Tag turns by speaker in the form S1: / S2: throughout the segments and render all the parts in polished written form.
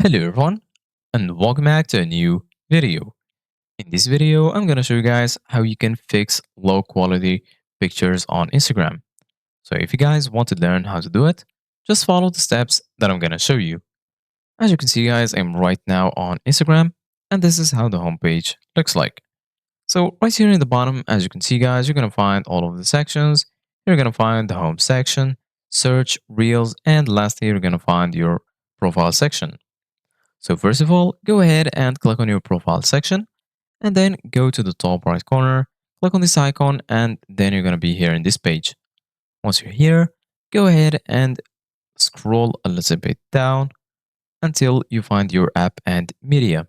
S1: Hello everyone and welcome back to a new video. In this video, I'm going to show you guys how you can fix low quality pictures on Instagram. So if you guys want to learn how to do it, just follow the steps that I'm going to show you. As you can see guys, I'm right now on Instagram and this is how the homepage looks like. So right here in the bottom, as you can see guys, you're going to find all of the sections. You're going to find the home section, search, reels, and lastly, you're going to find your profile section. So first of all, go ahead and click on your profile section and then go to the top right corner, click on this icon and then you're going to be here in this page. Once you're here, go ahead and scroll a little bit down until you find your app and media.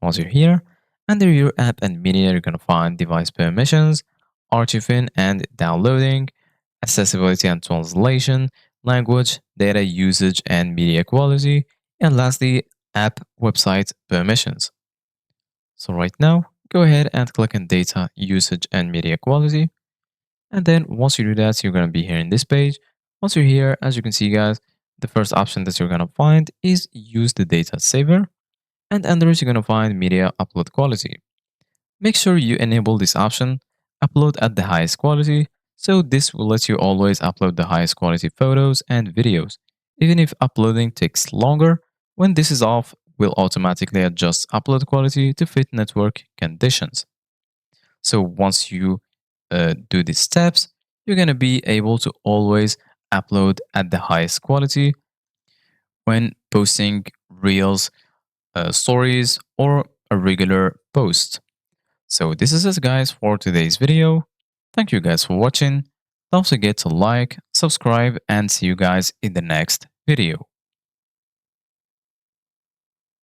S1: Once you're here, under your app and media, you're going to find device permissions, archiving and downloading, accessibility and translation, language, data usage and media quality, and lastly, app website permissions. So right now, go ahead and click on data usage and media quality. And then once you do that, you're going to be here in this page. Once you're here, as you can see guys, the first option that you're going to find is use the data saver. And under it, you're going to find media upload quality. Make sure you enable this option, upload at the highest quality, so this will let you always upload the highest quality photos and videos. Even if uploading takes longer, when this is off, will automatically adjust upload quality to fit network conditions. So once you do these steps, you're going to be able to always upload at the highest quality when posting reels, stories, or a regular post. So this is it guys for today's video. Thank you guys for watching. Don't forget to like, subscribe, and see you guys in the next video.